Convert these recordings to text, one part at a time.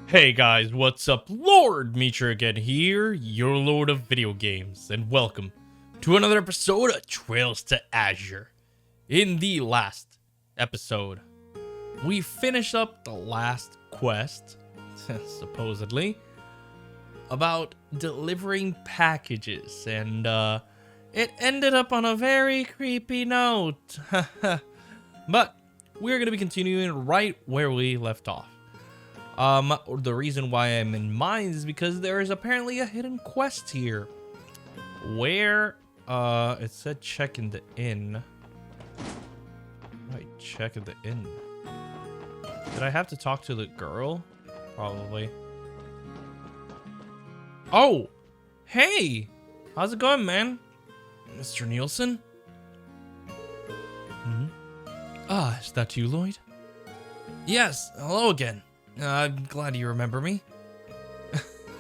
Hey guys, what's up? Lord Mitra again here, your lord of video games, and welcome to another episode of Trails to Azure. In the last episode, we finished up the last quest, supposedly, about delivering packages, and it ended up on a very creepy note. But we're going to be continuing right where we left off. The reason why I'm in mines is because there is apparently a hidden quest here. Where, it said check in the inn. Right, check in the inn. Did I have to talk to the girl? Probably. Oh! Hey! How's it going, man? Mr. Nielsen? Ah, is that you, Lloyd? Yes, hello again. I'm glad you remember me.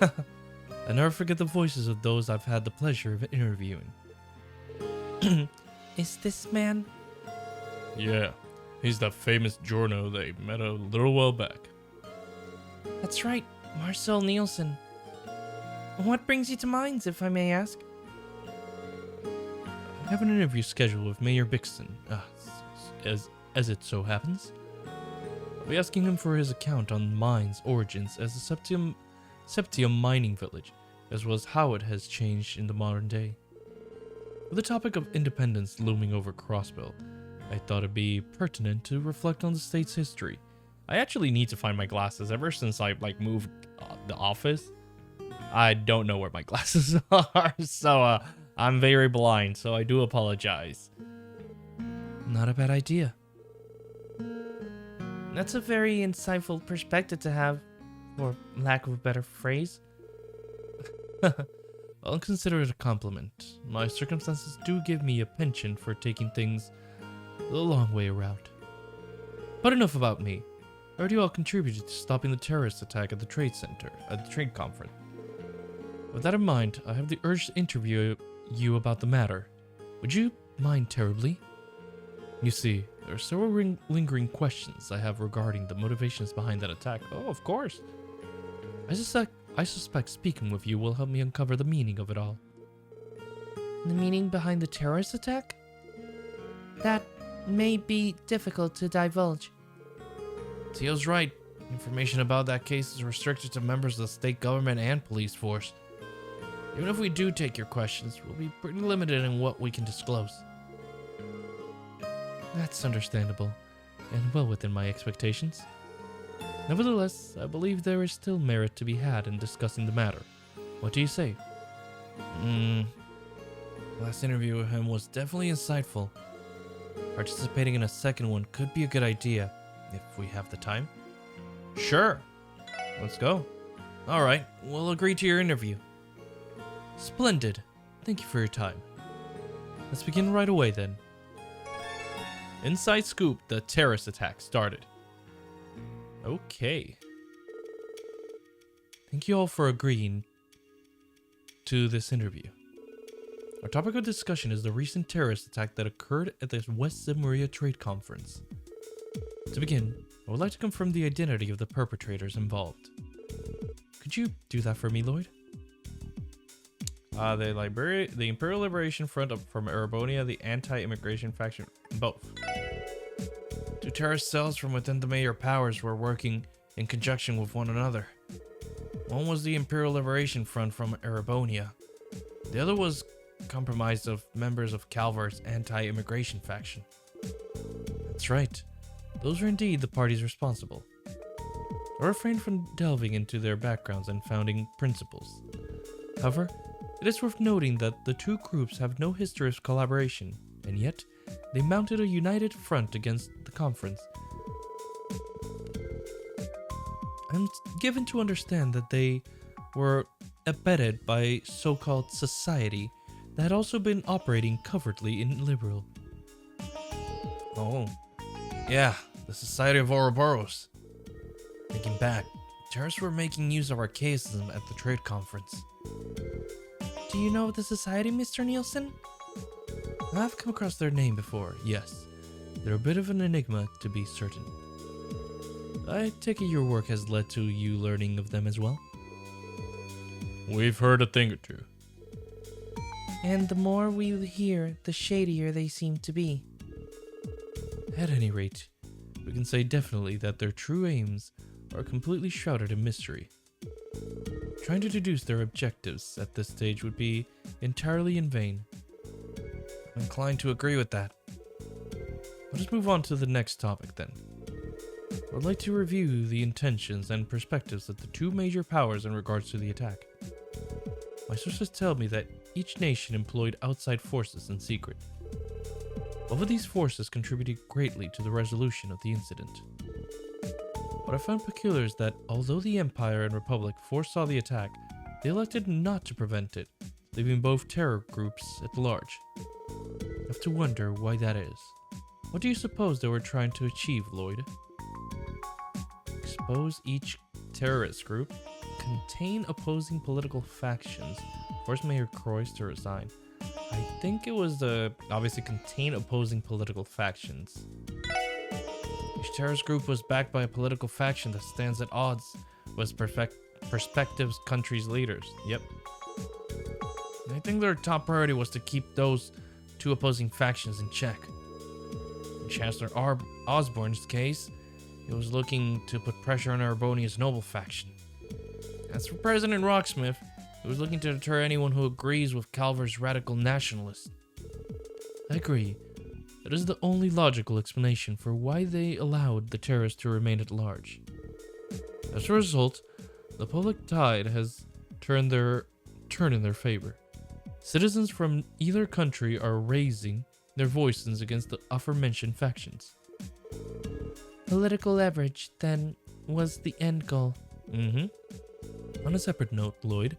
I never forget the voices of those I've had the pleasure of interviewing. Is this man? Yeah, he's that famous Giorno they met a little while back. That's right, Marcel Nielsen. What brings you to Mines, if I may ask? I have an interview scheduled with Mayor Bixton, as it so happens. I'll be asking him for his account on Mine's origins as a Septium mining village, as well as how it has changed in the modern day. With the topic of independence looming over Crossbell, I thought it'd be pertinent to reflect on the state's history. I actually need to find my glasses. Ever since I moved the office, I don't know where my glasses are, so I'm very blind, so I do apologize. Not a bad idea. That's a very insightful perspective to have, for lack of a better phrase. I'll consider it a compliment. My circumstances do give me a penchant for taking things the long way around. But enough about me. I heard you all contributed to stopping the terrorist attack at the trade center, at the trade conference. With that in mind, I have the urge to interview you about the matter. Would you mind terribly? You see, there are several lingering questions I have regarding the motivations behind that attack. Oh, of course. I suspect speaking with you will help me uncover the meaning of it all. The meaning behind the terrorist attack? That may be difficult to divulge. Teal's right. Information about that case is restricted to members of the state government and police force. Even if we do take your questions, we'll be pretty limited in what we can disclose. That's understandable, and well within my expectations. Nevertheless, I believe there is still merit to be had in discussing the matter. What do you say? Last interview with him was definitely insightful. Participating in a second one could be a good idea, if we have the time. Sure. Let's go. Alright, we'll agree to your interview. Splendid. Thank you for your time. Let's begin right away then. Inside scoop, the terrorist attack started. Okay. Thank you all for agreeing to this interview. Our topic of discussion is the recent terrorist attack that occurred at the West Zemuria Trade Conference. To begin, I would like to confirm the identity of the perpetrators involved. Could you do that for me, Lloyd? The Imperial Liberation Front from Erebonia, the anti-immigration faction, both. Two terrorist cells from within the Mayor powers were working in conjunction with one another. One was the Imperial Liberation Front from Erebonia. The other was comprised of members of Calvar's anti-immigration faction. That's right. Those were indeed the parties responsible. I refrained from delving into their backgrounds and founding principles. However, it is worth noting that the two groups have no history of collaboration, and yet they mounted a united front against the conference. I'm given to understand that they were abetted by so-called society that had also been operating covertly in Liberal. Oh, yeah, the Society of Ouroboros. Thinking back, terrorists were making use of archaism at the trade conference. Do you know of the society, Mr. Nielsen? I've come across their name before, yes. They're a bit of an enigma, to be certain. I take it your work has led to you learning of them as well? We've heard a thing or two. And the more we hear, the shadier they seem to be. At any rate, we can say definitely that their true aims are completely shrouded in mystery. Trying to deduce their objectives at this stage would be entirely in vain. I'm inclined to agree with that. Let us move on to the next topic then. I'd like to review the intentions and perspectives of the two major powers in regards to the attack. My sources tell me that each nation employed outside forces in secret. Both of these forces contributed greatly to the resolution of the incident. What I found peculiar is that although the Empire and Republic foresaw the attack, they elected not to prevent it, leaving both terror groups at large. I have to wonder why that is. What do you suppose they were trying to achieve, Lloyd? Expose each terrorist group, contain opposing political factions, force Mayor Croix to resign. I think it was obviously contain opposing political factions. Each terrorist group was backed by a political faction that stands at odds with prospective countries' leaders. Yep. I think their top priority was to keep those two opposing factions in check. In Chancellor Osborne's case, he was looking to put pressure on Arbonia's noble faction. As for President Rocksmith, he was looking to deter anyone who agrees with Calver's radical nationalists. I agree. That is the only logical explanation for why they allowed the terrorists to remain at large. As a result, the public tide has turned in their favor. Citizens from either country are raising their voices against the aforementioned factions. Political leverage, then, was the end goal. On a separate note, Lloyd,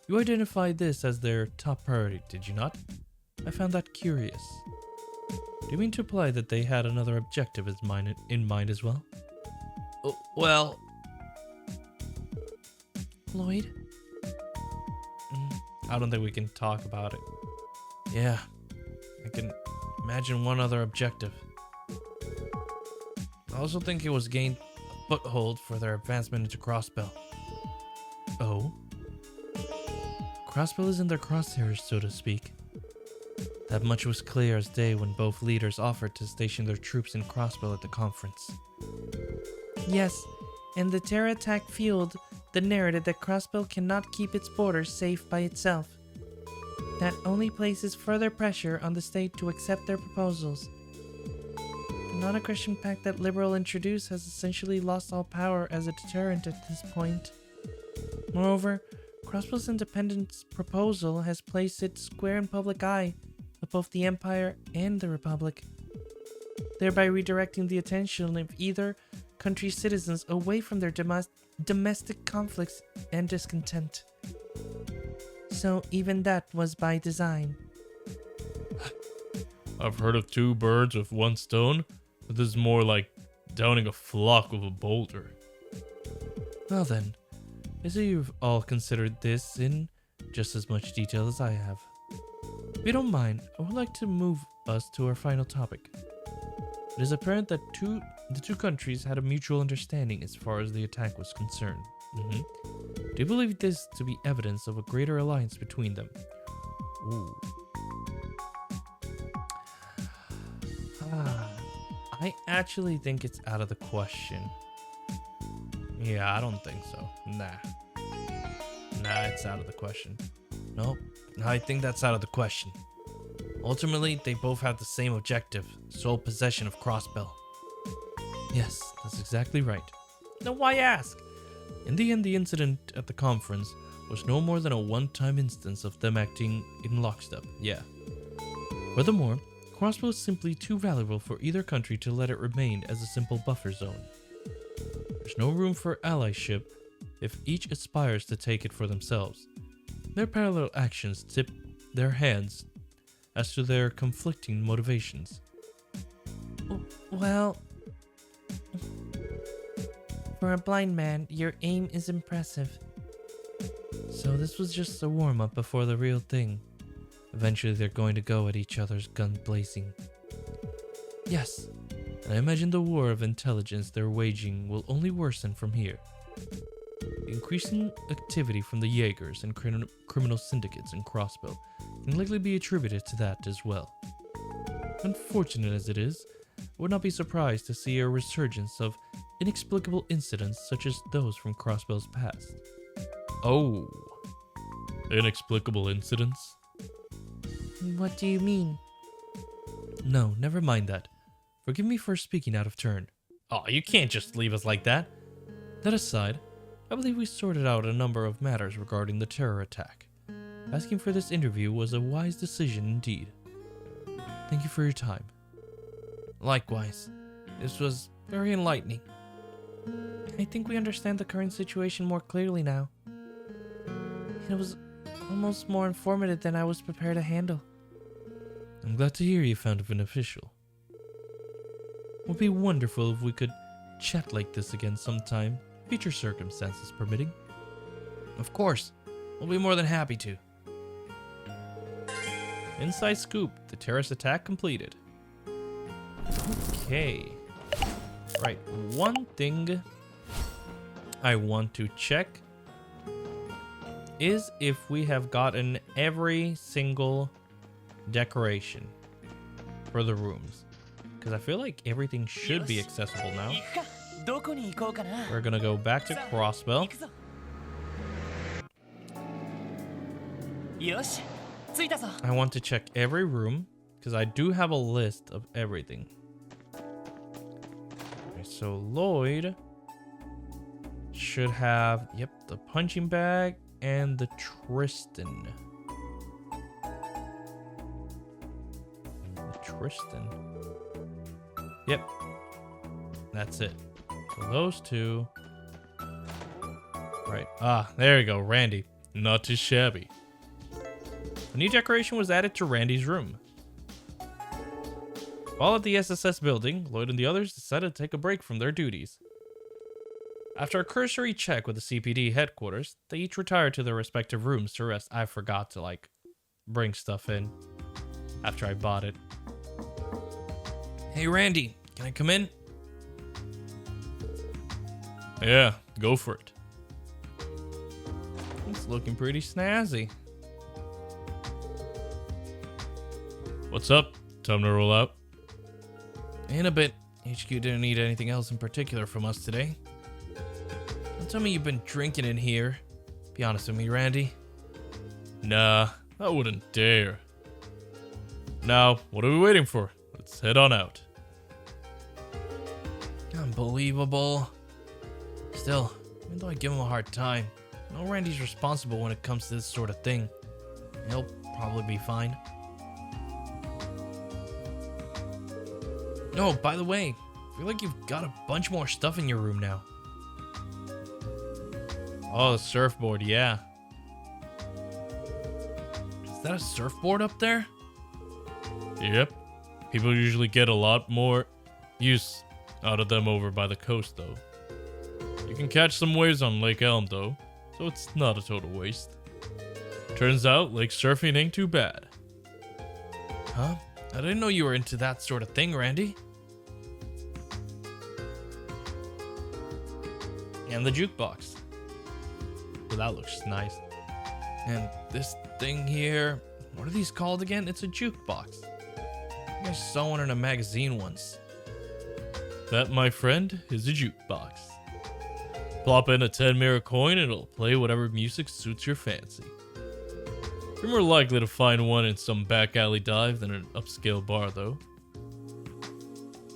you identified this as their top priority, did you not? I found that curious. Do you mean to imply that they had another objective in mind as well? Oh, well... Lloyd? I don't think we can talk about it. Yeah, I can imagine one other objective. I also think it was gain a foothold for their advancement into Crossbell. Oh? Crossbell is in their crosshairs, so to speak. That much was clear as day when both leaders offered to station their troops in Crossbell at the conference. Yes, and the terror attack fueled the narrative that Crossbell cannot keep its borders safe by itself. That only places further pressure on the state to accept their proposals. The non-aggression pact that Liberal introduced has essentially lost all power as a deterrent at this point. Moreover, Crossbell's independence proposal has placed it square in public eye of both the Empire and the Republic, thereby redirecting the attention of either country's citizens away from their domestic conflicts and discontent. So even that was by design. I've heard of two birds with one stone, but this is more like downing a flock with a boulder. Well then, I see you've all considered this in just as much detail as I have. If you don't mind, I would like to move us to our final topic. It is apparent that the two countries had a mutual understanding as far as the attack was concerned. Do you believe this to be evidence of a greater alliance between them? Ooh. I actually think it's out of the question. Yeah, I don't think so. Nah, it's out of the question. Nope, I think that's out of the question. Ultimately, they both have the same objective, sole possession of Crossbell. Yes, that's exactly right. Now why ask? In the end, the incident at the conference was no more than a one-time instance of them acting in lockstep, yeah. Furthermore, Crossbell is simply too valuable for either country to let it remain as a simple buffer zone. There's no room for allyship if each aspires to take it for themselves. Their parallel actions tip their hands as to their conflicting motivations. Well, for a blind man, your aim is impressive. So this was just a warm-up before the real thing. Eventually they're going to go at each other's guns blazing. Yes, and I imagine the war of intelligence they're waging will only worsen from here. The increasing activity from the Jaegers and criminal syndicates in Crossbow can likely be attributed to that as well. Unfortunate as it is, I would not be surprised to see a resurgence of inexplicable incidents such as those from Crossbow's past. Oh, inexplicable incidents? What do you mean? No, never mind that. Forgive me for speaking out of turn. Oh, you can't just leave us like that. That aside, I believe we sorted out a number of matters regarding the terror attack. Asking for this interview was a wise decision indeed. Thank you for your time. Likewise. This was very enlightening. I think we understand the current situation more clearly now. It was almost more informative than I was prepared to handle. I'm glad to hear you found it beneficial. It would be wonderful if we could chat like this again sometime, future circumstances permitting. Of course, we'll be more than happy to. Inside scoop, the terrorist attack completed. Okay. Right, one thing I want to check is if we have gotten every single decoration for the rooms. Because I feel like everything should be accessible now. We're gonna go back to Crossbell. I want to check every room because I do have a list of everything. Okay, so Lloyd should have, yep, the punching bag and the Tristan. Tristan. Yep. That's it. So those two. Right. Ah, there you go. Randy. Not too shabby. A new decoration was added to Randy's room. While at the SSS building, Lloyd and the others decided to take a break from their duties. After a cursory check with the CPD headquarters, they each retired to their respective rooms to rest. I forgot to, bring stuff in after I bought it. Hey, Randy, can I come in? Yeah, go for it. It's looking pretty snazzy. What's up? Time to roll out? In a bit. HQ didn't need anything else in particular from us today. Don't tell me you've been drinking in here. Be honest with me, Randy. Nah, I wouldn't dare. Now, what are we waiting for? Let's head on out. Unbelievable. Still, even though I give him a hard time, I know Randy's responsible when it comes to this sort of thing. He'll probably be fine. No, by the way, I feel like you've got a bunch more stuff in your room now. Oh, the surfboard, yeah. Is that a surfboard up there? Yep. People usually get a lot more use out of them over by the coast, though. You can catch some waves on Lake Elm, though, so it's not a total waste. Turns out, lake surfing ain't too bad. Huh? I didn't know you were into that sort of thing, Randy. And the jukebox. Well, that looks nice. And this thing here, what are these called again? It's a jukebox. I saw one in a magazine once. That, my friend, is a jukebox. Plop in a 10 mirror coin and it'll play whatever music suits your fancy. You're more likely to find one in some back alley dive than an upscale bar, though.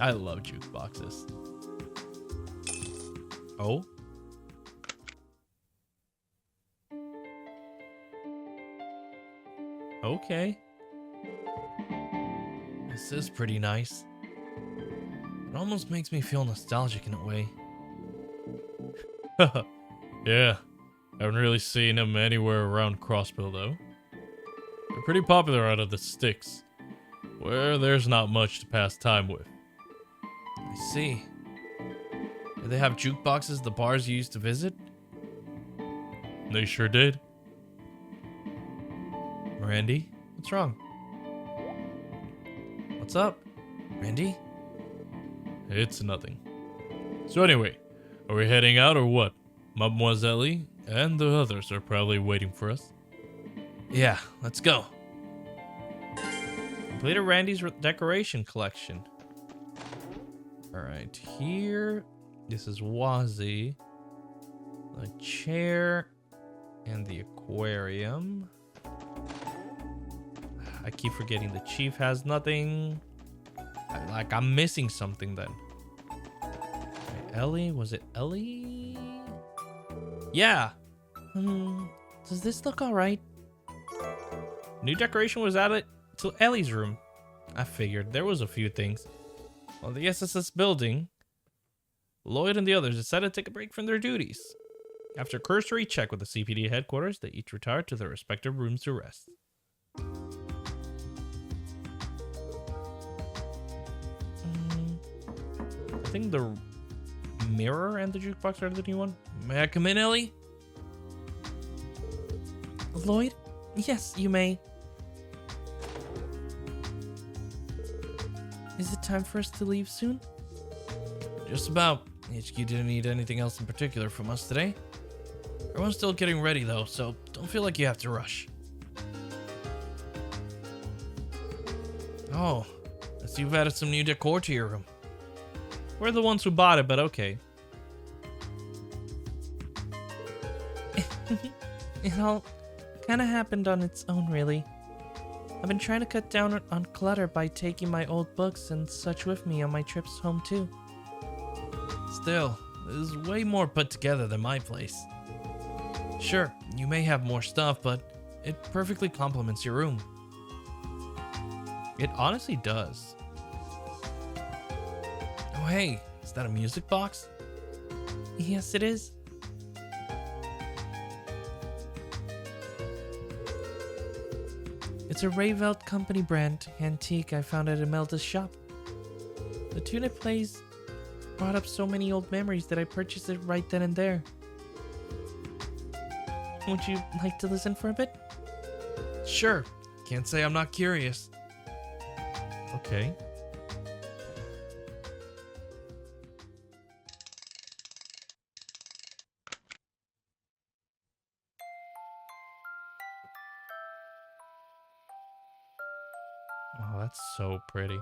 I love jukeboxes. Oh? Okay. This is pretty nice. It almost makes me feel nostalgic in a way. Yeah, haven't really seen them anywhere around Crossbill though. They're pretty popular out of the sticks, where there's not much to pass time with. I see. Do they have jukeboxes the bars you used to visit? They sure did. Randy, what's wrong? What's up, Randy? It's nothing. So anyway, are we heading out or what? Mademoiselle and the others are probably waiting for us. Yeah, let's go. Completed Randy's decoration collection. Alright, here. This is Wazy. The chair. And the aquarium. I keep forgetting the chief has nothing. I'm missing something then. Right, Ellie, was it Ellie? Yeah. Does this look alright? New decoration was added to Ellie's room. I figured there was a few things. On the SSS building, Lloyd and the others decided to take a break from their duties. After a cursory check with the CPD headquarters, they each retired to their respective rooms to rest. I think the mirror and the jukebox are the new one. May I come in, Ellie? Lloyd? Yes, you may. Is it time for us to leave soon? Just about. HQ didn't need anything else in particular from us today. Everyone's still getting ready though, so don't feel like you have to rush. Oh, I see you've added some new decor to your room. We're the ones who bought it, but okay. It all kind of happened on its own, really. I've been trying to cut down on clutter by taking my old books and such with me on my trips home too. Still, this is way more put together than my place. Sure, you may have more stuff, but it perfectly complements your room. It honestly does. Oh hey, is that a music box? Yes, it is. It's a Rayvelt Company brand antique I found at Imelda's shop. The tune it plays brought up so many old memories that I purchased it right then and there. Would you like to listen for a bit? Sure. Can't say I'm not curious. Okay. Oh, that's so pretty.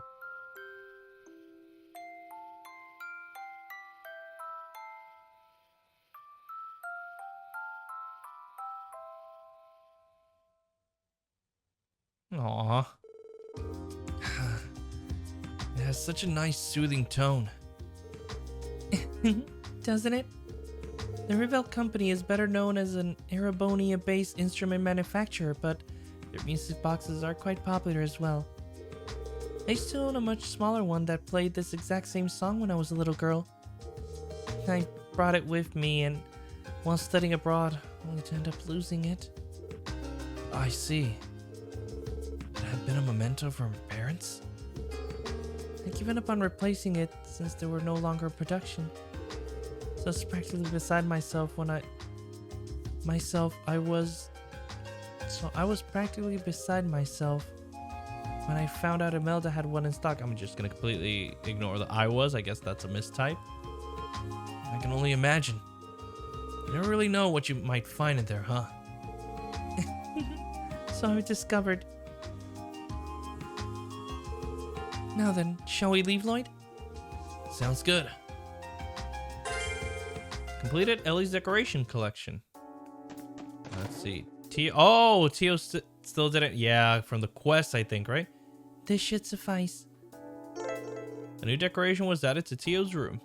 Aww. It has such a nice soothing tone. Doesn't it? The Rayvelt Company is better known as an Arabonia-based instrument manufacturer, but their music boxes are quite popular as well. I used to own a much smaller one that played this exact same song when I was a little girl. I brought it with me, and while studying abroad, only to end up losing it. I see. It had been a memento from her parents? I'd given up on replacing it since they were no longer in production. So I was practically beside myself when I was practically beside myself when I found out Imelda had one in stock. I'm just gonna completely ignore the I was. I guess that's a mistype. I can only imagine. You never really know what you might find in there, huh? So I discovered. Now then, shall we leave, Lloyd? Sounds good. Completed Ellie's decoration collection. Let's see. Tio still didn't. Yeah, from the quest, I think, right? This should suffice. A new decoration was added to Tio's room.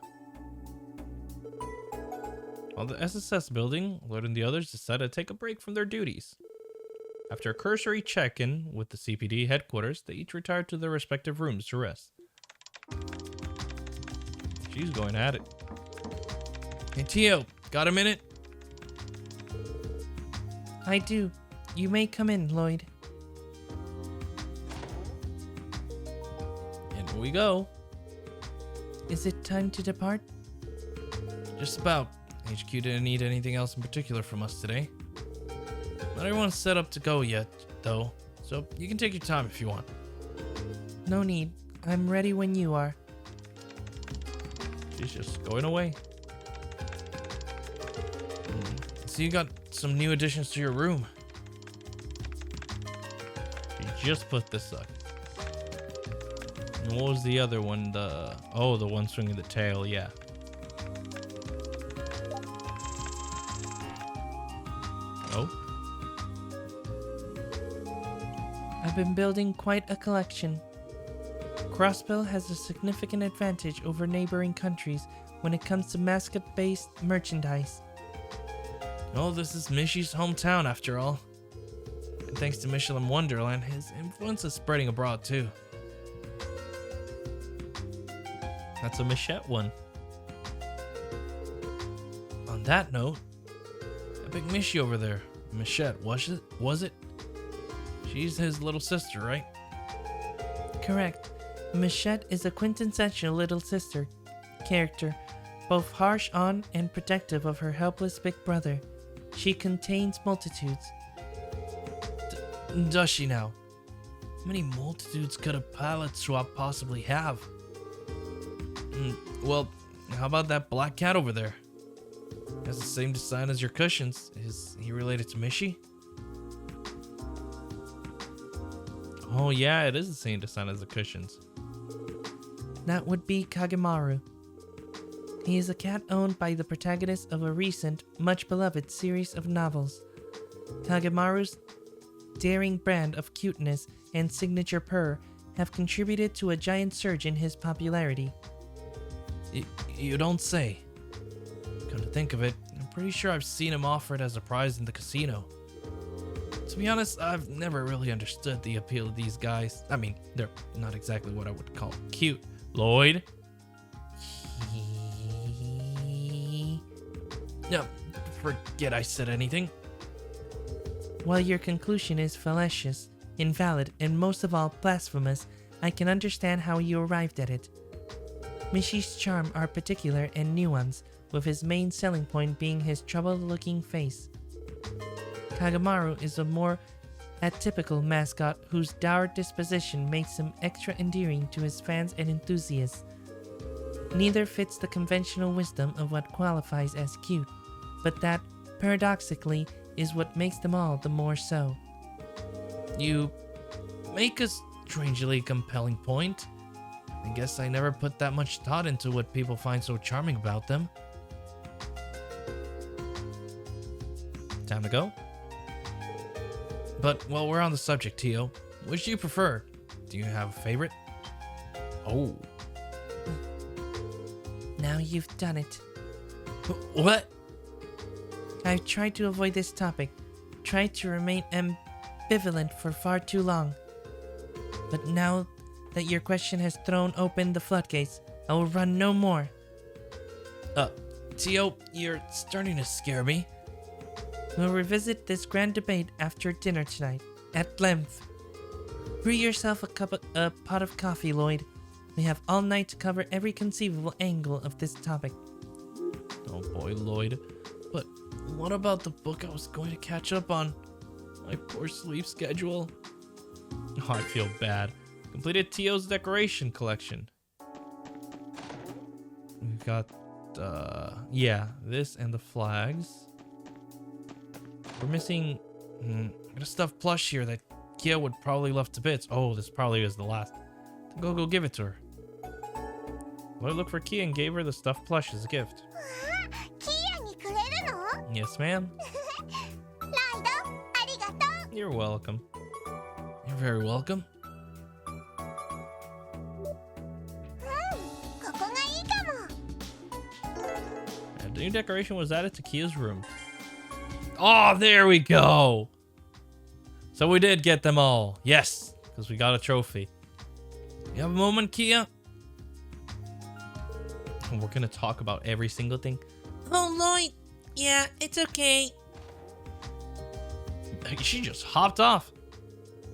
On the SSS building, Lloyd and the others decided to take a break from their duties. After a cursory check-in with the CPD headquarters, they each retired to their respective rooms to rest. She's going at it. Hey Tio, Got a minute? I do. You may come in, Lloyd. In we go. Is it time to depart? Just about. HQ didn't need anything else in particular from us today. Not everyone's set up to go yet, though, so you can take your time if you want. No need. I'm ready when you are. She's just going away. So you got some new additions to your room. You just put this up. And what was the other one? The one swinging the tail, yeah. Oh? I've been building quite a collection. Crossbill has a significant advantage over neighboring countries when it comes to mascot-based merchandise. Oh, this is Mishy's hometown after all. And thanks to Michelin Wonderland, his influence is spreading abroad too. That's a Michette one. On that note, that big Mishy over there, Michette, was it? She's his little sister, right? Correct. Michette is a quintessential little sister character, both harsh on and protective of her helpless big brother. She contains multitudes. Does she now? How many multitudes could a palette swap possibly have? Well, how about that black cat over there? Has the same design as your cushions. Is he related to Mishy? Oh yeah, it is the same design as the cushions. That would be Kagemaru. He is a cat owned by the protagonist of a recent, much beloved series of novels. Kagemaru's daring brand of cuteness and signature purr have contributed to a giant surge in his popularity. You don't say. Come to think of it, I'm pretty sure I've seen him offered as a prize in the casino. To be honest, I've never really understood the appeal of these guys. I mean, they're not exactly what I would call cute. Lloyd? No, forget I said anything. While your conclusion is fallacious, invalid, and most of all blasphemous, I can understand how you arrived at it. Mishy's charm are particular and nuanced, with his main selling point being his troubled-looking face. Kagemaru is a more atypical mascot whose dour disposition makes him extra endearing to his fans and enthusiasts. Neither fits the conventional wisdom of what qualifies as cute, but that, paradoxically, is what makes them all the more so. You make a strangely compelling point. I guess I never put that much thought into what people find so charming about them. Time to go? But while we're on the subject, Tio, which do you prefer? Do you have a favorite? Oh. Now you've done it. What? I've tried to avoid this topic, tried to remain ambivalent for far too long. But now that your question has thrown open the floodgates, I will run no more. Tio, you're starting to scare me. We'll revisit this grand debate after dinner tonight, at length. Brew yourself a pot of coffee, Lloyd. We have all night to cover every conceivable angle of this topic. Oh boy, Lloyd. But what about the book I was going to catch up on? My poor sleep schedule. Oh, I feel bad. Completed Tio's decoration collection. We've got, this and the flags. We're missing a stuffed plush here that KeA would probably love to bits. Oh, this probably is the last. Go give it to her. Well, I looked for KeA and gave her the stuffed plush as a gift. Yes, ma'am. You're welcome. You're very welcome. And the new decoration was added to KeA's room. Oh, there we go. So we did get them all. Yes, because we got a trophy. You have a moment, KeA? And we're going to talk about every single thing. Oh, Lloyd! Yeah, it's okay. She just hopped off.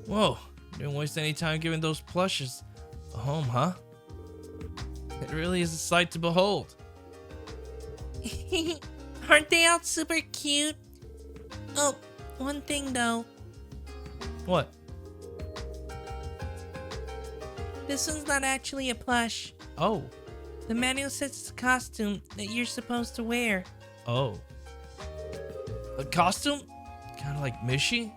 Whoa, didn't waste any time giving those plushes a home, huh? It really is a sight to behold. Aren't they all super cute? Oh, one thing though. What? This one's not actually a plush. Oh. The manual says it's a costume that you're supposed to wear. Oh. A costume? Kind of like Mishi?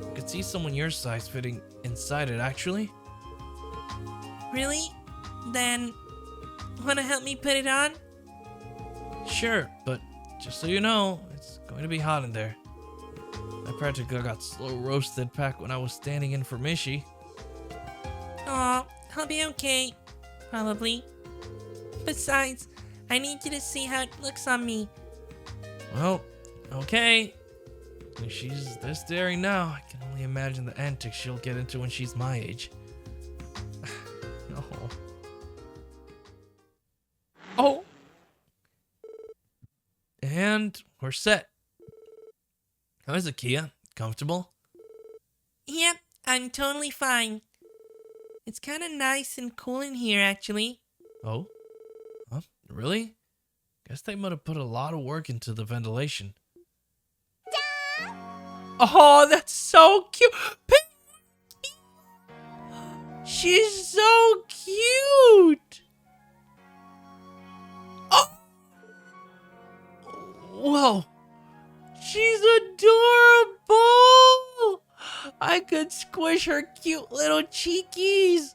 I could see someone your size fitting inside it, actually. Really? Then, wanna help me put it on? Sure, but just so you know, it's going to be hot in there. I practically got slow roasted back when I was standing in for Mishi. Aw, I'll be okay. Probably. Besides, I need you to see how it looks on me. Well, okay. If she's this daring now, I can only imagine the antics she'll get into when she's my age. No. Oh! And we're set. How is it, KeA? Comfortable? Yep, I'm totally fine. It's kind of nice and cool in here, actually. Oh? Huh? Really? Guess they might have put a lot of work into the ventilation. Oh, that's so cute! She's so cute! Oh! Whoa! She's adorable! I could squish her cute little cheekies!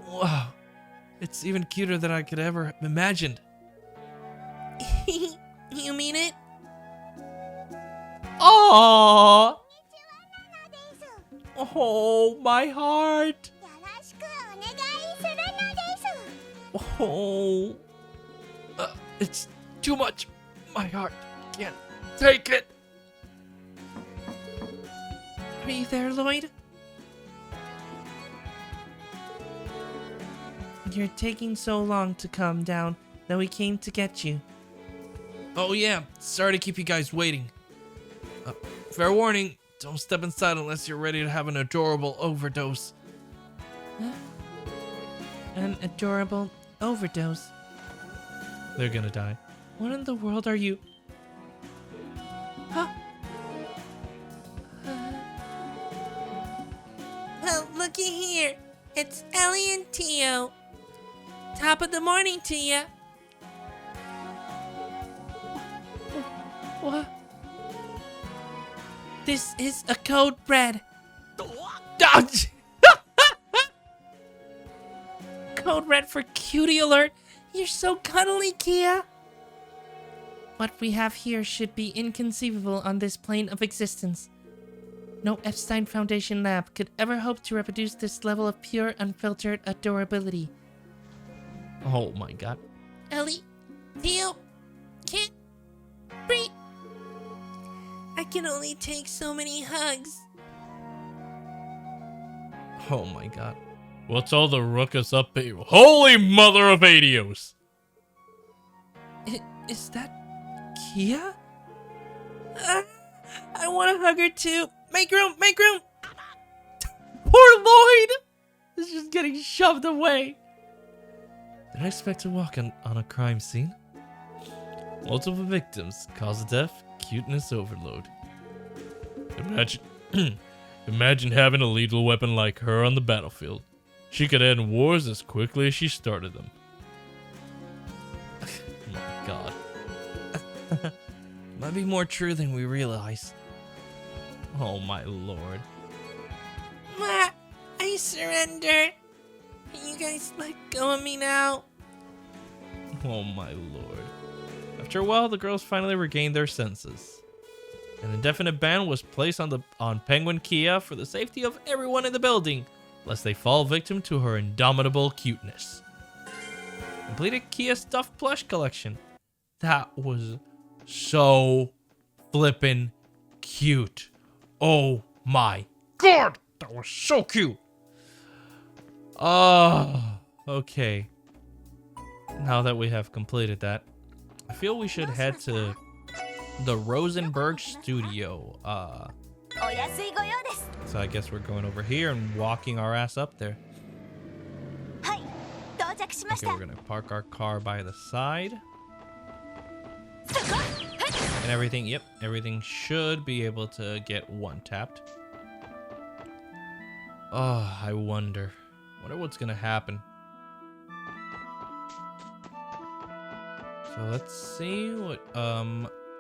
Wow. It's even cuter than I could ever have imagined. You mean it? Aww! Oh, my heart! Oh, it's too much. My heart can't take it. Are you there, Lloyd? You're taking so long to calm down that we came to get you. Oh yeah, sorry to keep you guys waiting. Fair warning, don't step inside unless you're ready to have an adorable overdose. Huh? An adorable overdose? They're gonna die. What in the world are you? Huh? Well, looky here. It's Ellie and Tio. Top of the morning to ya. What? This is a code red. Code red for cutie alert. You're so cuddly, KeA. What we have here should be inconceivable on this plane of existence. No Epstein Foundation lab could ever hope to reproduce this level of pure, unfiltered adorability. Oh my god. Ellie, Tio, can't breathe. I can only take so many hugs. Oh my god. What's all the ruckus up here? Holy mother of Adios! Is that KeA? I want to hug her too. Make room, make room. Poor Lloyd! He's just getting shoved away. Did I expect to walk on a crime scene? Multiple victims, cause of death, cuteness overload. Imagine having a lethal weapon like her on the battlefield. She could end wars as quickly as she started them. Oh my god. Might be more true than we realize. Oh my lord. Ma, I surrender. Can you guys let go of me now? Oh my lord. After a while, the girls finally regained their senses. An indefinite ban was placed on Penguin KeA for the safety of everyone in the building, lest they fall victim to her indomitable cuteness. Completed KeA stuffed plush collection. That was so flippin' cute. Oh my god, that was so cute. Oh, okay. Now that we have completed that, I feel we should head to the Rosenberg studio. So I guess we're going over here and walking our ass up there. Okay, we're gonna park our car by the side. And everything, yep, everything should be able to get one tapped. Oh, I wonder what's gonna happen. So let's see what,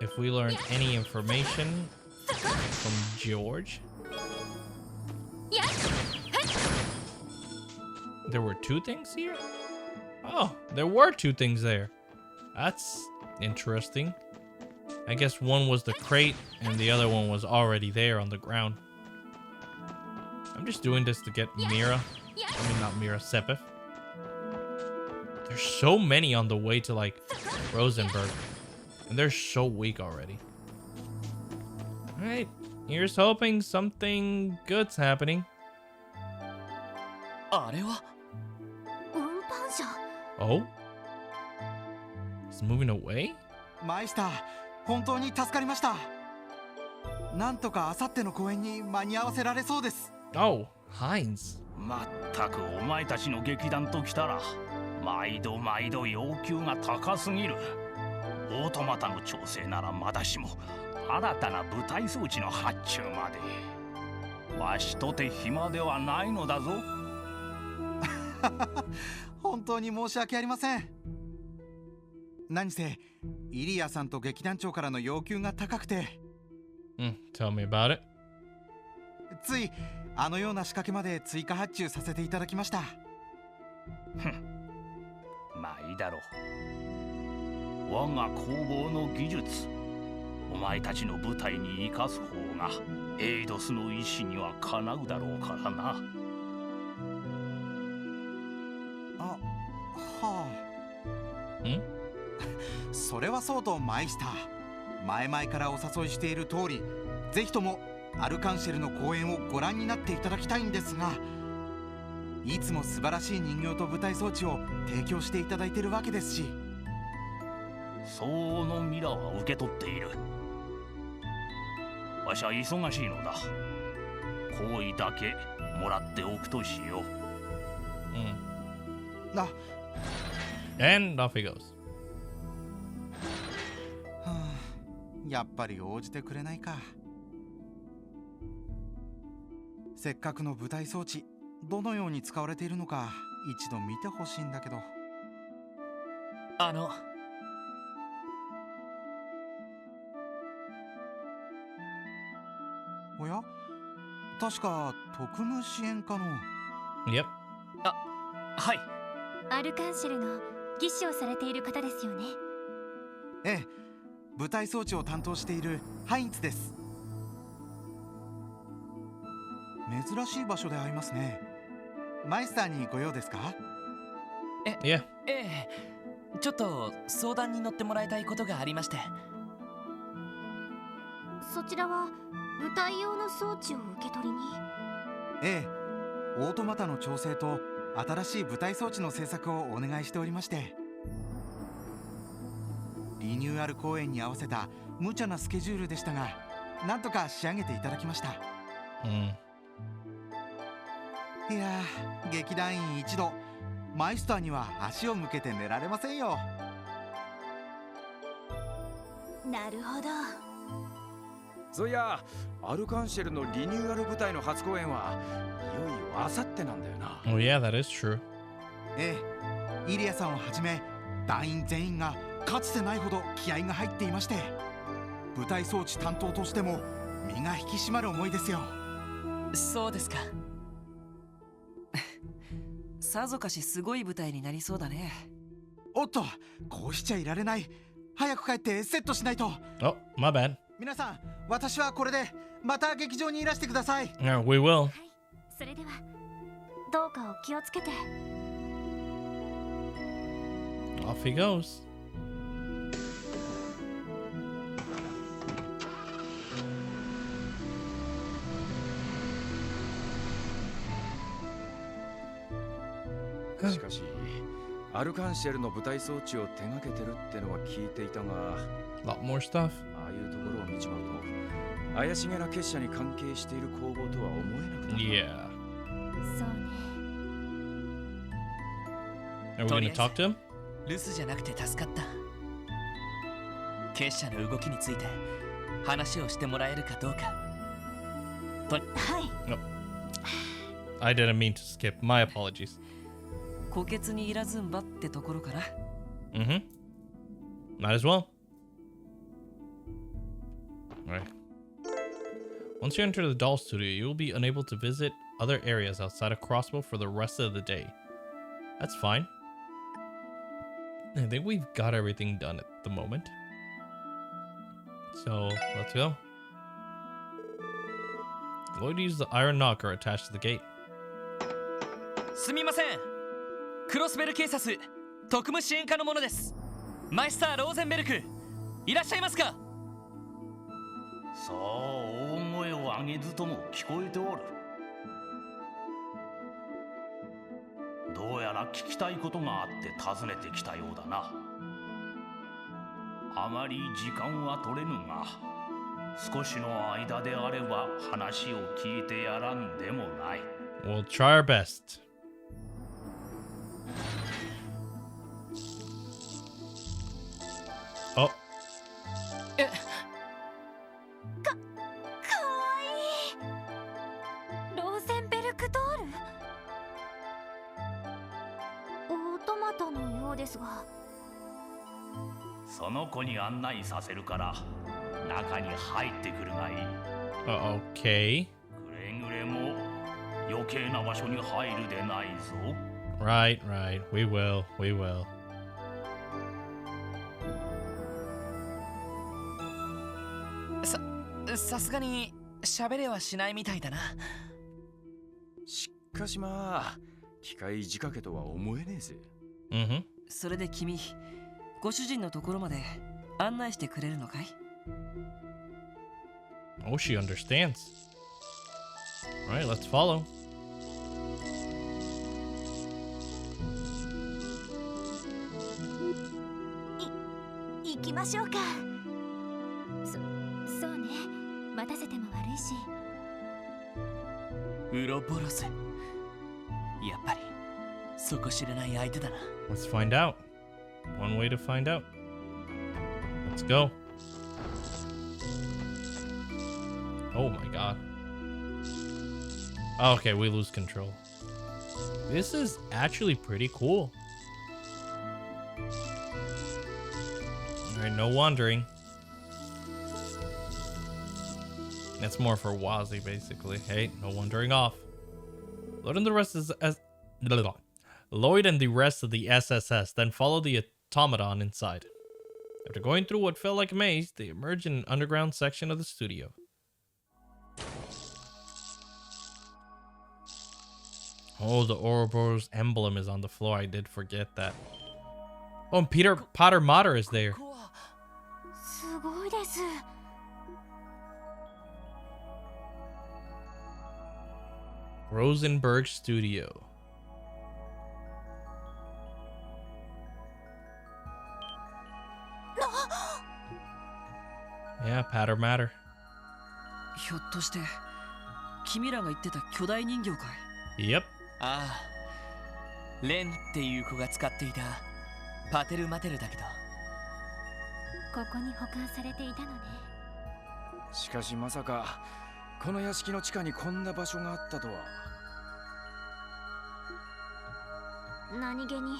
if we learned any information from George. There were two things here? Oh, there were two things there. That's interesting. I guess one was the crate and the other one was already there on the ground. I'm just doing this to get Mira. I mean, not Mira, Sepith. There's so many on the way to, like, Rosenberg. And they're so weak already. Alright, here's hoping something good's happening. Oh? He's moving away? マイスター、本当に助かりました。なんとか明後日の公演に間に合わせられそうです。Oh, Heinz. まったくお前たちの劇団ときたら、毎度毎度要求が高すぎる。オートマタの調整ならまだしも、新たな舞台装置の発注まで。わしとて暇ではないのだぞ。本当に申し訳ありません。何せイリアさんと劇団長からの要求が高くて、tell me about it. ついあのような仕掛けまで追加発注させていただきました。まあいいだろう。我が工房の技術、お前たちの舞台に生かす方がエイドスの意志にはかなうだろうからな。あ、はあ。それはそうとマイスター、前々からお誘いしている通り、ぜひともアルカンシェルの公演をご覧になっていただきたいんですが、いつも素晴らしい人形と舞台装置を提供していただいているわけですし。相応のミラは受け取っている。わしは忙しいのだ。好意だけもらっておくとしよう。And off he goes. やっぱり応じてくれないか。せっかくの舞台装置、どのように使われているのか一度見てほしいんだけど。おや、確か特務支援課の。Yep. はい。アルカンシェルの技師をされている方ですよね。ええ、舞台装置を担当しているハインツです。珍しい場所で会いますね。マイスターにご用ですか？Yeah. ちょっと相談に乗ってもらいたいことがありまして。そちらは舞台用の装置を受け取りに。ええ、オートマタの調整と新しい舞台装置の製作をお願いしておりまして、リニューアル公演に合わせた無茶なスケジュールでしたが、なんとか仕上げていただきました。いやー、劇団員一同、マイスターには足を向けて寝られませんよ。なるほど。そういや、アルカンシェルのリニューアル舞台の初公演はいよいよあさってなんだよな。Oh yeah, that is true. ええ、イリアさんをはじめ団員全員がかつてないほど気合が入っていまして、舞台装置担当としても身が引き締まる思いですよ。そうですか。さぞかしすごい舞台になりそうだね。おっと、こうしちゃいられない。早く帰ってセットしないと。Oh, my bad. 皆さん、私はこれでまた劇場にいらしてください。We will. はい、それではどうかお気をつけて。Off he goes. アルカンシェルの舞台装置を手掛けてるってのは聞いていたが、lot more stuff. ああいうところを見ちまうと怪しげな結社に関係している工房とは思えなくなる。Yeah. そうね。 Are we gonna talk to him? 留守じゃなくて助かった。結社の動きについて話をしてもらえるかどうか。はい。I didn't mean to skip. My apologies. 虎穴にいらずんばってところかな。Mm-hmm. Might as well. Alright. Once you enter the doll studio, you will be unable to visit other areas outside of Crossbow for the rest of the day. That's fine. I think we've got everything done at the moment. So, let's go. Lloyd used the iron knocker attached to the gate. すみません。クロスベル警察特務支援課の者です。マイスター・ローゼンベルク、いらっしゃいますか？そう大声を上げずとも聞こえておる。どうやら聞きたいことがあって訪ねてきたようだな。あまり時間は取れぬが、少しの間であれば話を聞いてやらんでもない。We'll try our best. Oh. かわいい。ローゼンベルクドール。オートマタのようですが。その子に案内させるから中に入ってくるがいい。Okay. くれぐれも余計な場所に入るでないぞ。Right. We will. さすがに喋れはしないみたいだな。しかしまあ、機械仕掛けとは思えねえぜ。Mm-hmm. それで君、ご主人のところまで案内してくれるのかい？ Oh, she understands. Alright, let's follow. 行きましょうか。そうね。待たせても悪いし。ウロボロス。やっぱり底知れない相手だな。Let's find out. One way to find out. Let's go. Oh my god. Okay, we lose control. This is actually pretty cool. Alright, no wandering. That's more for Wazy, basically. Hey, no wandering off. Lloyd and the rest of the SSS then follow the automaton inside. After going through what felt like a maze, they emerge in an underground section of the studio. Oh, the Ouroboros emblem is on the floor. I did forget that. Oh, and Potter Mater is there. すごいです。Rosenberg Studio. Yeah, Patter Matter. ひょっとして君らが言ってた巨大人形かい？ Yep. ああ、レンっていう子が使っていたパテルマテルだけど。ここに保管されていたのね。しかしまさかこの屋敷の地下にこんな場所があったとは。何気に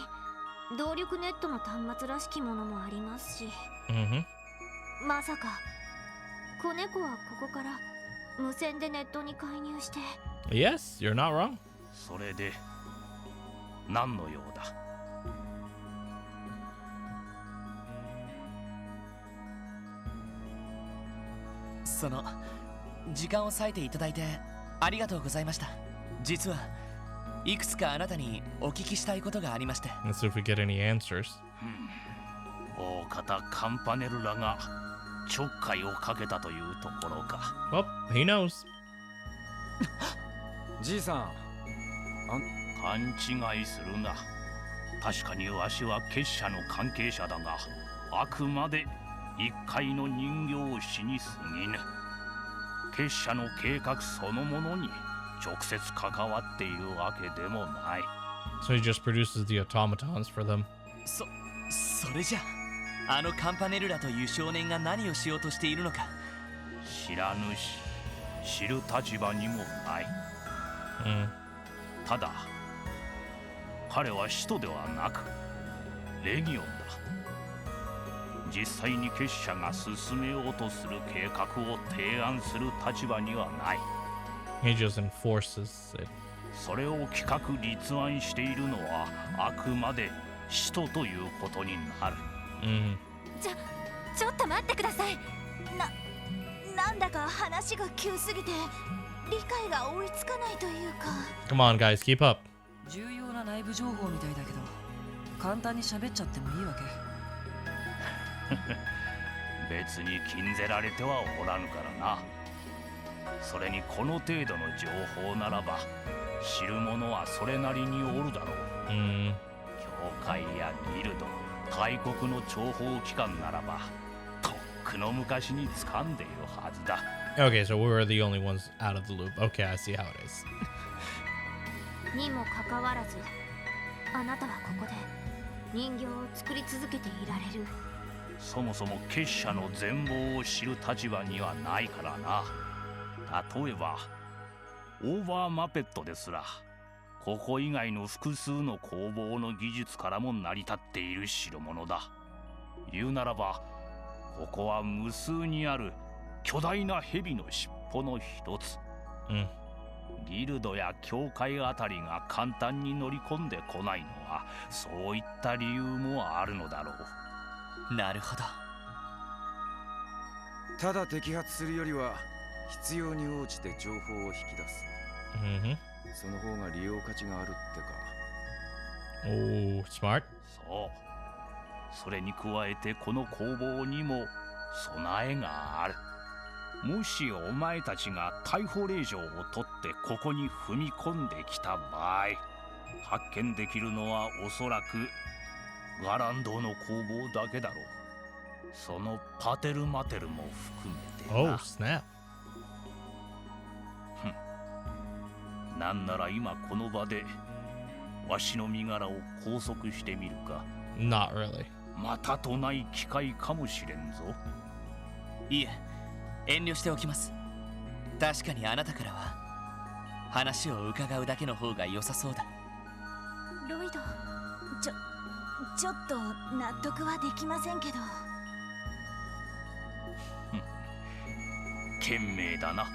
動力ネットの端末らしきものもありますし。Mm-hmm. まさか子猫はここから無線でネットに介入して。 Yes, you're not wrong. それで何の用だ？その時間を割いていただいてありがとうございました。実はいくつかあなたにお聞きしたいことがありまして。 Let's see if we get any answers. 大方カンパネルらがちょっかいをかけたというところか。Well, he knows. じいさん、勘違いするな。確かにわしは結社の関係者だが、あくまで一介の人形師に過ぎぬ。結社の計画そのものに直接関わっているわけでもない。So he just produces the automatons for them. それじゃあ、あのカンパネルラという少年が何をしようとしているのか知らぬし、知る立場にもない。ただ、彼は使徒ではなくレギオンだ。実際に結社が進めようとする計画を提案する立場にはない。He just enforces it. それを企画立案しているのはあくまで使徒ということになる。ちょっと待ってください。なんだか話が急すぎて理解が追いつかないというか。Come on, guys, keep up. 重要な内部情報みたいだけど、簡単に喋っちゃってもいいわけ？別に禁ぜられてはおらぬからな。それにこの程度の情報ならば知る者はそれなりにおるだろう。教会やギルド、大国の諜報機関ならばとっくの昔に掴んでいるはずだ。Okay, so we were the only ones out of the loop. Okay, I see how it is. にもかかわらず、あなたはここで人形を作り続けていられる。そもそも結社の全貌を知る立場にはないからな。例えばオーバーマペットですら、ここ以外の複数の工房の技術からも成り立っている代物だ。言うならばここは無数にある巨大な蛇の尻尾の一つ。ギルドや教会あたりが簡単に乗り込んでこないのはそういった理由もあるのだろう。なるほど。ただ摘発するよりは必要に応じて情報を引き出す。その方が利用価値があるってか。Oh, smart. そう。それに加えてこの工房にも備えがある。もしお前たちが逮捕令状を取ってここに踏み込んできた場合、発見できるのはおそらくガランドの工房だけだろう。そのパテルマテルも含めてな。Oh, snap. なんなら今この場でわしの身柄を拘束してみるか。 Not really. またとない機会かもしれんぞ。いえ、遠慮しておきます。確かにあなたからは話を伺うだけの方が良さそうだ。ロイド、ちょっと納得はできませんけど。賢明だな。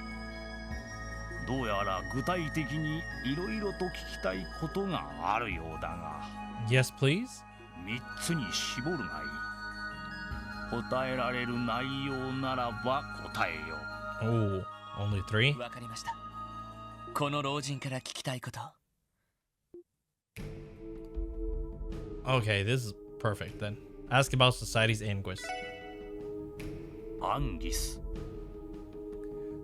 どうやら具体的にいろいろと聞きたいことがあるようだが。 Yes, please. 3つに絞るがいい。答えられる内容ならば答えよう。 Oh, only 3? わかりました。この老人から聞きたいこと。Okay, this is perfect then. Ask about society's anguish. アンギス。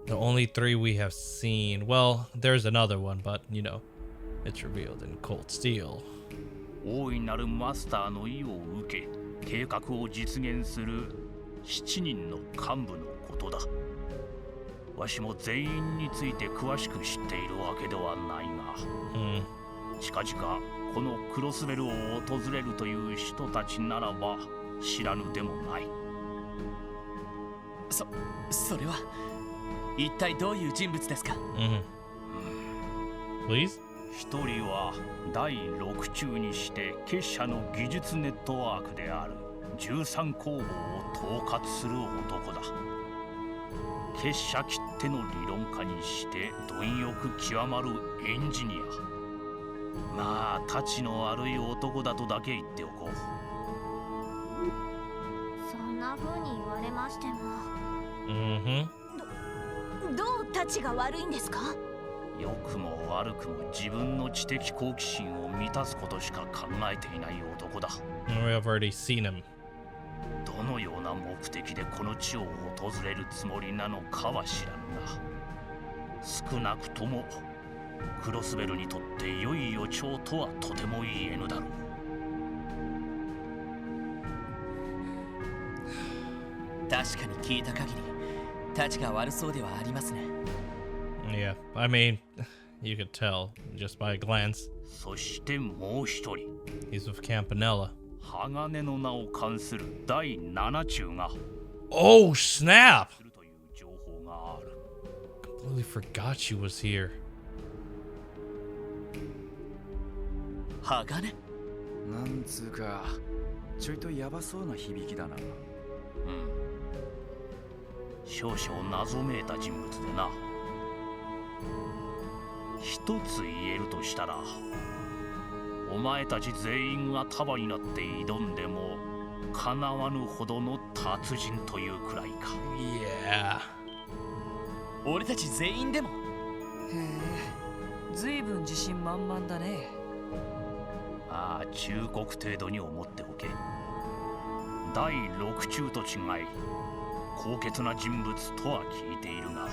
The only 3 we have seen. Well, there's another one, but you know, it's revealed in Cold Steel. 大いなるマスターの意を受け計画を実現する7人の幹部のことだ。わしも全員について詳しく知っているわけではないが、近々このクロスベルを訪れるという人たちならば知らぬでもない。それは一体どういう人物ですか？ Please? 一人は第6中にして結社の技術ネットワークである13工房を統括する男だ。結社きっての理論家にして貪欲極まるエンジニア。まあたちの悪い男だとだけ言っておこう。そんな風に言われましても。どうたちが悪いんですか？良くも悪くも自分の知的好奇心を満たすことしか考えていない男だ。We have already seen him. どのような目的でこの地を訪れるつもりなのかは知らぬが、少なくともクロスベルにとって良い予兆とはとても言えぬだろう。確かに聞いた限り、たちが悪そうではありますね。Yeah, I mean, you could tell just by a glance. そしてもう一人、 He's with Campanella. 鋼の名を冠する第7中が Oh, snap! するという情報がある。 Completely forgot she was here. 鋼？なんつうかちょいとヤバそうな響きだな。少々謎めいた人物でな。一つ言えるとしたら、お前たち全員が束になって挑んでもかなわぬほどの達人というくらいか。Yeah. 俺たち全員でも。へえ、ずいぶん自信満々だね。ああ、忠告程度に思っておけ。第6中と違い高潔な人物とは聞いているが、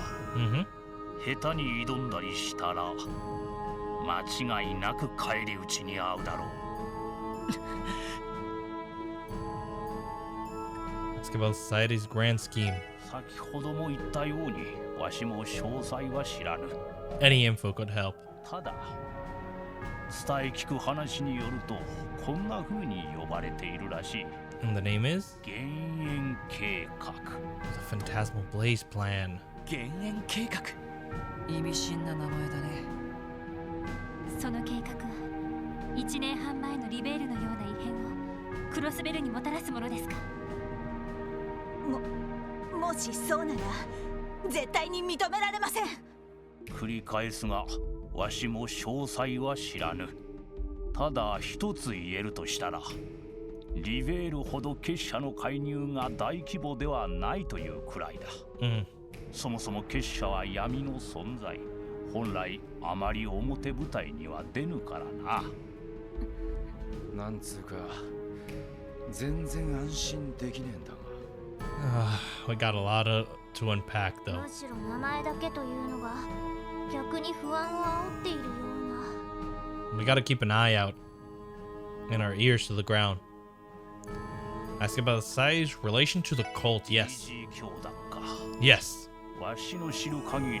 下手に挑んだりしたら間違いなく返り討ちに遭うだろう。Let's give out society's grand scheme. 先ほども言ったようにわしも詳細は知らぬ。 Any info could help. ただ伝え聞く話によるとこんな風に呼ばれているらしい。 And the name is? 減塩計画。 The Phantasmal Blaze Plan. 減塩計画。意味深な名前だね。その計画は1年半前のリベールのような異変をクロスベルにもたらすものですか？もしそうなら絶対に認められません。繰り返すがわしも詳細は知らぬ。ただ一つ言えるとしたら、リベールほど結社の介入が大規模ではないというくらいだ。そもそも結社は闇の存在。本来あまり表舞台には出ぬからな。なんつうか全然安心できねえんだが。We got a lot to unpack though. むしろ名前だけというのが逆に不安を煽っているような。 We gotta keep an eye out and our ears to the ground. Ask about the size relation to the cult. Yes. 教だか。 Yes. わしの知る限り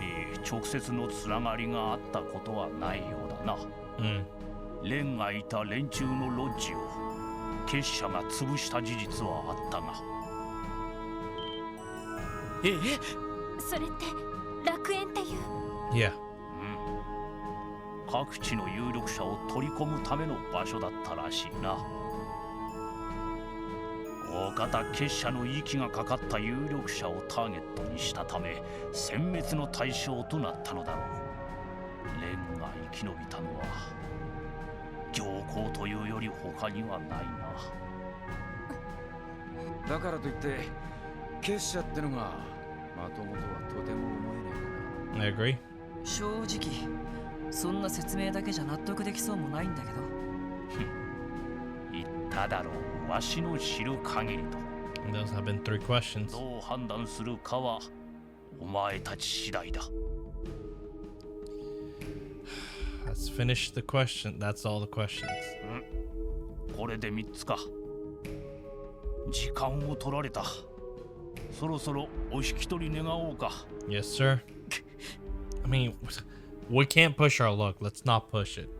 直接のつながりがあったことはないようだな。レンがいた連中のロッジを結社が潰した事実はあったが。それって楽園っていう。 Yeah. 各地の有力者を取り込むための場所だったらしいな。大方結社の息がかかった有力者をターゲットにしたため殲滅の対象となったのだろう。レンが生き延びたのは行幸というより他にはないな。だからといって結社ってのがまともとはとても思えないかな。 I agree. 正直そんな説明だけじゃ納得できそうもないんだけど。言っただろう、わしの知る限りと。 Those have been 3 questions. どう判断するかはお前たち次第だ。 Let's finish the question. That's all the questions. これで3つか。時間を取られた。そろそろお引き取り願おうか。 Yes, sir. I mean, we can't push our luck. Let's not push it.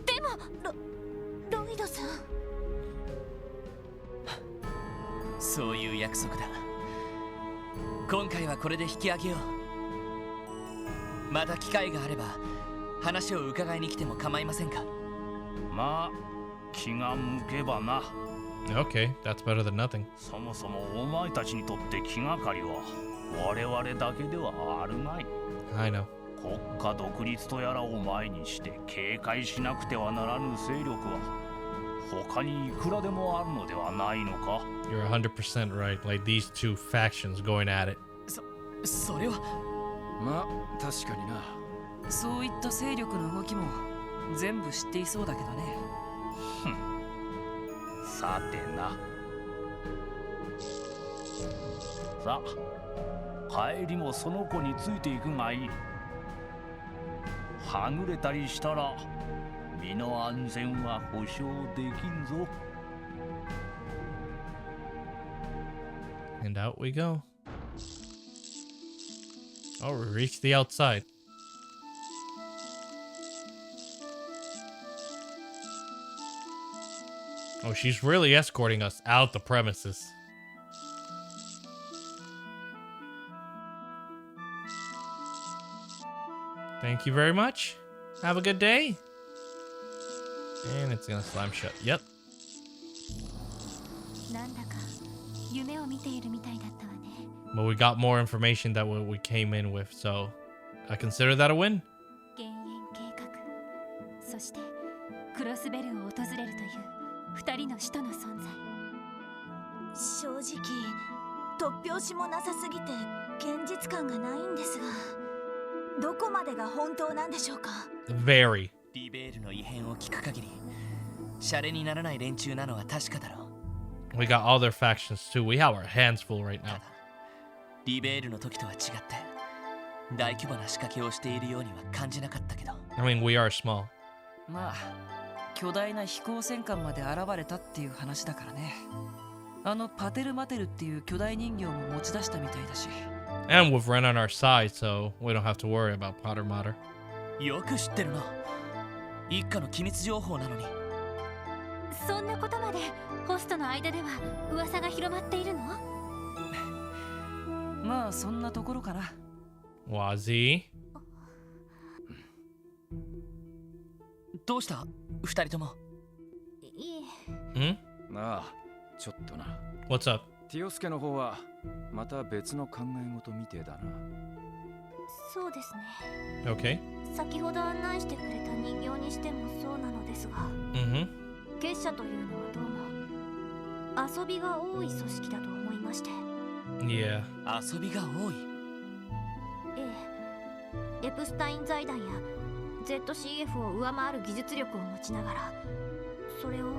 でもロイドさん。そういう約束だ。今回はこれで引き上げよう。また機会があれば話を伺いに来ても構いませんか？まあ気が向けばな。 Okay, that's better than nothing. そもそもお前たちにとって気がかりは我々だけではあるまい。 I know. 国家独立とやらを前にして警戒しなくてはならぬ勢力は他にいくらでもあるのではないのか。 You're 100% right. Like these two factions going at it. それはまあ確かにな。そういった勢力の動きも全部知っていそうだけどね。さてな。さあ帰りもその子についていくがいい。はぐれたりしたら身の安全は保証できんぞ。 And out we go. Oh, we reached the outside. Oh, she's really escorting us out the premises. Thank you very much. Have a good day. And it's gonna slam shut. Yep. But we got more information than what we came in with, so I consider that a win. そしてクロスベルを訪れるという二人の使徒の存在。正直突拍子もなさすぎて現実感がないんですが、どこまでが本当なんでしょうか。Very. リベールの異変を聞く限り、シャレにならない連中なのは確かだろう。We got other factions too. We have our hands full right now. リベールの時とは違って大規模な仕掛けをしているようには感じなかったけど。I mean, we are small. まあ巨大な飛行戦艦まで現れたっていう話だからね。あのパテルマテルっていう巨大人形も持ち出したみたいだし。And we've run on our side, so we don't have to worry about Potter Matter. よく知ってるな。一家の機密情報なのに。そんなことまでホストの間では噂が広まっているの？まあそんなところかな。Wazy? どうした二人とも。いえ。ああ、ちょっとな。What's up? ティオスケの方はまた別の考え事みてえだな。そうですね。Okay. 先ほど案内してくれた人形にしてもそうなのですが、結社というのはどうも遊びが多い組織だと思いまして。Yeah. 遊びが多い。ええ、エプスタイン財団や ZCF を上回る技術力を持ちながら、それを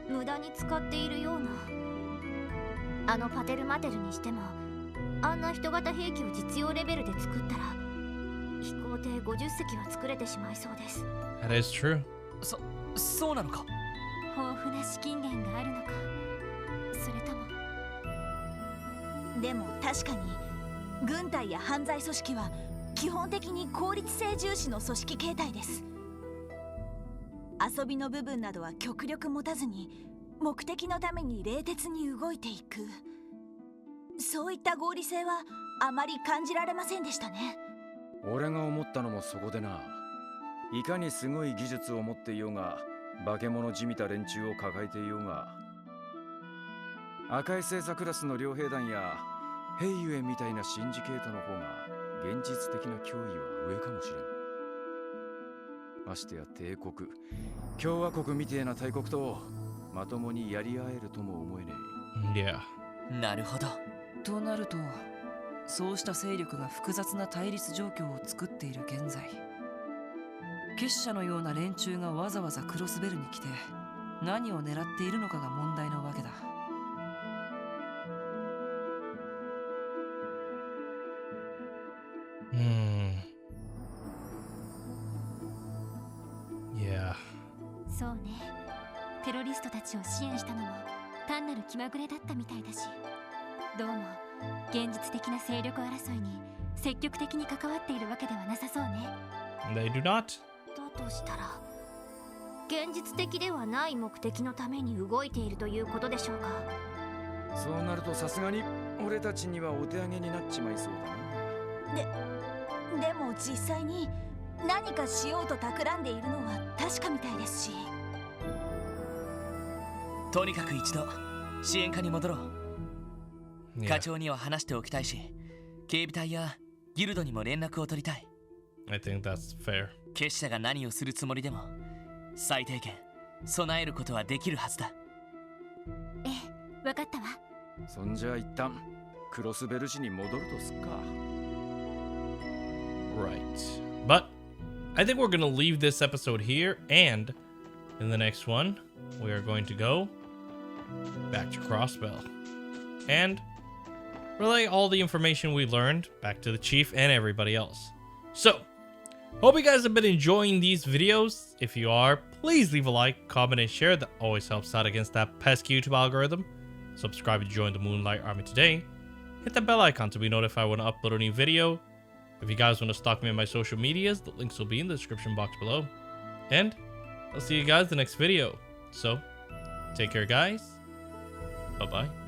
無駄に使っているような。あのパテルマテルにしても、あんな人型兵器を実用レベルで作ったら飛行艇50隻は作れてしまいそうです。 That is true. そうなのか。豊富な資金源があるのか、それとも。でも確かに軍隊や犯罪組織は基本的に効率性重視の組織形態です。遊びの部分などは極力持たずに目的のために冷徹に動いていく、そういった合理性はあまり感じられませんでしたね。俺が思ったのもそこでな。いかにすごい技術を持っていようが、化け物じみた連中を抱えていようが、赤い星座クラスの両兵団やヘイユエみたいなシンジケートの方が現実的な脅威は上かもしれん。ましてや帝国、共和国みてえな大国とまともにやり合えるとも思えねえ。Yeah. なるほど。となると、そうした勢力が複雑な対立状況を作っている現在、結社のような連中がわざわざクロスベルに来て何を狙っているのかが問題なわけだ。Yeah. そうね。テロリストたちを支援したのも単なる気まぐれだったみたいだし、どうも現実的な勢力争いに積極的に関わっているわけではなさそうね。 They do not. だとしたら現実的ではない目的のために動いているということでしょうか。え。そうなるとさすがに俺たちにはお手上げになっちまいそうだな。でも実際に何かしようと企んでいるのは確かみたいですし。とにかく一度支援課に戻ろう。Yeah. 課長には話しておきたいし、警備隊やギルドにも連絡を取りたい。 I think that's fair. 結社が何をするつもりでも最低限備えることはできるはずだ。ええ、わかったわ。そんじゃ一旦クロスベル市に戻るとすっか。 Right. But I think we're going to leave this episode here, and in the next one, we are going to go back to Crossbell and relay all the information we learned back to the chief and everybody else. So, hope you guys have been enjoying these videos. If you are, please leave a like, comment, and share. That always helps out against that pesky YouTube algorithm. Subscribe to join the Moonlight Army today. Hit the bell icon to be notified when I upload a new video. If you guys want to stalk me on my social medias, the links will be in the description box below. And I'll see you guys in the next video. So, take care guys. Bye-bye.